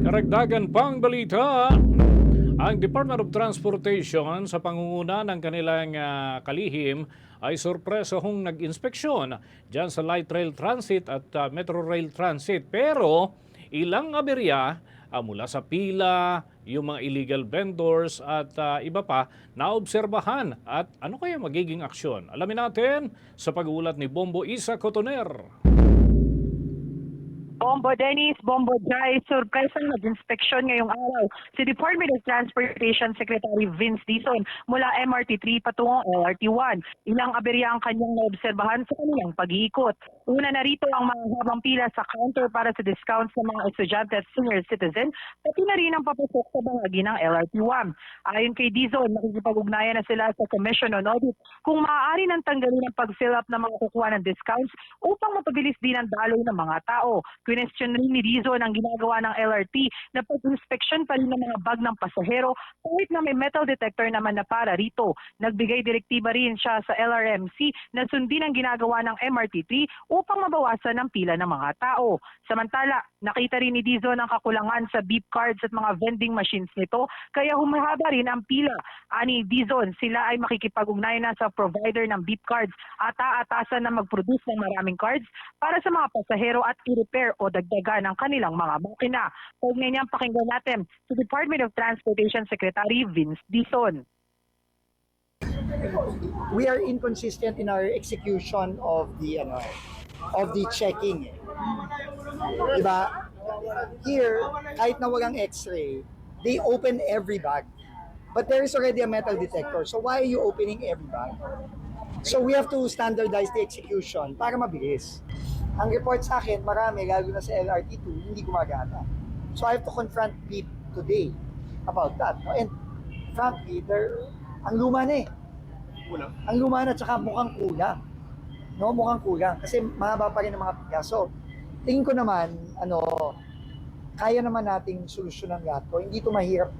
Karagdagan pang balita, ang Department of Transportation sa pangunguna ng kanilang kalihim ay sorpresahong nag-inspeksyon dyan sa Light Rail Transit at Metro Rail Transit. Pero ilang aberya mula sa pila, yung mga illegal vendors at iba pa naobserbahan. At ano kaya magiging aksyon? Alamin natin sa pag-uulat ni Bombo Isa Cotoner. Bombo Dennis, Bombo Jai, surpresang nag-inspeksyon ngayong araw si Department of Transportation Secretary Vince Dizon mula MRT3 patungong LRT1. Ilang aberya ang kanyang naobserbahan sa kanilang pag-iikot. Una na rito ang mahabang pila sa counter para sa discounts sa mga estudyante at senior citizen, pati na rin ang papasok sa bahagi ng LRT1. Ayon kay Dizon, nakikipag-ugnayan na sila sa Commission on Audit kung maaari nang tanggalin ang pag-fill up ng mga kukuha ng discounts upang mapabilis din ang daloy ng mga tao. Question rin ni Dizon ang ginagawa ng LRT na pag-inspeksyon pa rin ng mga bag ng pasahero kahit na may metal detector naman na para rito. Nagbigay direktiba rin siya sa LRMC na sundin ang ginagawa ng MRT3 upang mabawasan ang pila ng mga tao. Samantala, nakita rin ni Dizon ang kakulangan sa beep cards at mga vending machines nito kaya humahaba rin ang pila. Ani Dizon, sila ay makikipag-ugnayan na sa provider ng beep cards at aatasan na mag-produce ng maraming cards para sa mga pasahero at i-repair o dagdagan ng kanilang mga makina. Kaugnay niyang pakinggan natin si Department of Transportation Secretary Vince Dizon. We are inconsistent in our execution of the checking. Diba? Here, kahit na walang x-ray, they open every bag. But there is already a metal detector. So why are you opening every bag? So we have to standardize the execution para mabilis. Ang report sa akin, marami, lalo na sa LRT2, hindi gumagana. So I have to confront PIP today about that. No? And frankly, ang luma na eh. Kulang? Ang luma na, tsaka mukhang kulang. No, mukhang kulang. Kasi mahaba pa rin ang mga pila. So, tingin ko naman, kaya naman nating solusyonan lahat ko. Hindi ito mahirap.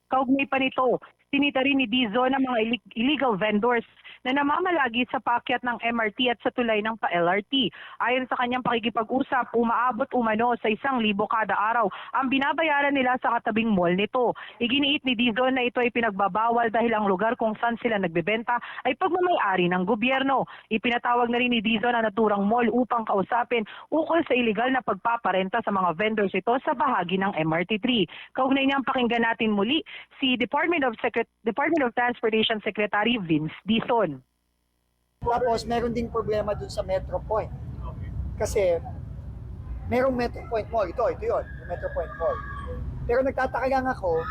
Kaugnay pa nito, sinita rin ni Dizon ang mga illegal vendors na namamalagi sa paakyat ng MRT at sa tulay ng pa-LRT. Ayon sa kanyang pakikipag-usap, umaabot umano sa 1,000 kada araw ang binabayaran nila sa katabing mall nito. Iginiit ni Dizon na ito ay pinagbabawal dahil ang lugar kung saan sila nagbebenta ay pagmamayari ng gobyerno. Ipinatawag na rin ni Dizon ang naturang mall upang kausapin ukol sa iligal na pagpaparenta sa mga vendors ito sa bahagi ng MRT3. Kaugnay niyang pakinggan natin muli si Department of Transportation Secretary Vince Dizon. Tapos meron ding problema dun sa Metro Point. Kasi merong Metro Point Mall. Ito yun, yung Metro Point Mall. Pero nagtataka lang ako,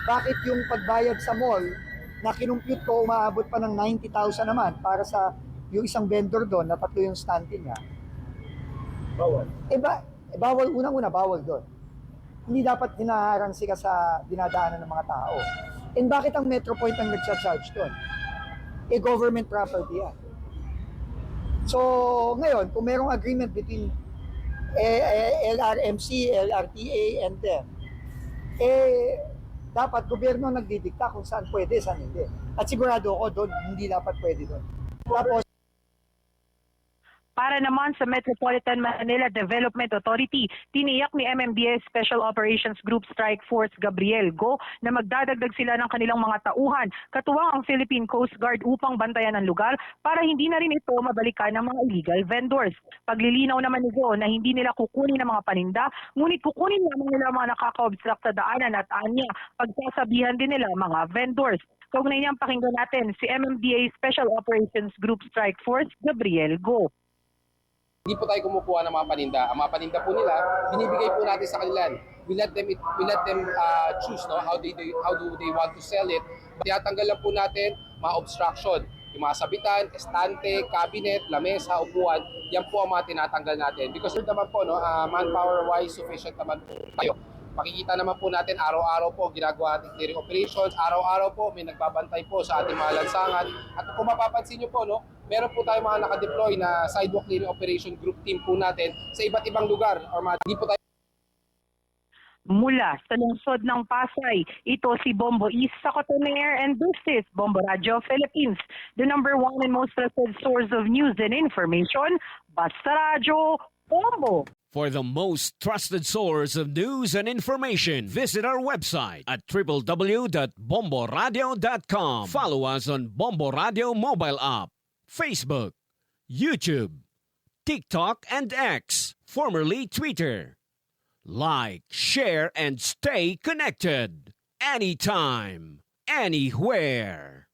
bakit yung pagbayad sa mall na kinumpute ko umaabot pa ng 90,000 naman para sa yung isang vendor doon na tatlo yung stand-in niya. Bawal. Bawal, unang-una bawal doon. Hindi dapat hinaharang sila sa dinadaanan ng mga tao. And bakit ang Metro Point ang nagsa-charge doon? Government property yan. So, ngayon, kung merong agreement between LRMC, LRTA, and them, dapat gobyerno nagdidikta kung saan pwede, saan hindi. At sigurado ako doon, hindi dapat pwede doon. Tapos, para naman sa Metropolitan Manila Development Authority, tiniyak ni MMDA Special Operations Group Strike Force Gabriel Go na magdadagdag sila ng kanilang mga tauhan, katuwang ang Philippine Coast Guard upang bantayan ang lugar para hindi na rin ito mabalikan ng mga illegal vendors. Paglilinaw naman ni Go na hindi nila kukunin ang mga paninda, ngunit kukunin lamang nila mga nakaka-obstruct sa daanan at anya, pagsasabihan din nila mga vendors. Kaugnay niyang pakinggan natin si MMDA Special Operations Group Strike Force Gabriel Go. Hindi po tayo kumukuha ng mga paninda. Ang mga paninda po nila, binibigay po natin sa kanila. We let them choose how do they want to sell it. Tinatanggal lang po natin mga obstruction. Yung mga sabitan, estante, cabinet, lamesa, upuan, yan po ang mga tinatanggal natin. Because naman po, manpower-wise, sufficient naman po tayo. Makikita naman po natin araw-araw po ginagawa ating clearing operations. Araw-araw po may nagbabantay po sa ating mga lansangan. At kung mapapansin nyo po, meron po tayong mga nakadeploy na sidewalk clearing operation group team po natin sa iba't ibang lugar. Or hindi po tayo Mula sa lungsod ng Pasay, ito si Bombo Isa Cotoner and this is Bombo Radio Philippines, the #1 and most trusted source of news and information. Basta Radio, Bombo! For the most trusted source of news and information, visit our website at www.bomboradio.com. Follow us on Bombo Radio mobile app, Facebook, YouTube, TikTok, and X, formerly Twitter. Like, share, and stay connected. Anytime, anywhere.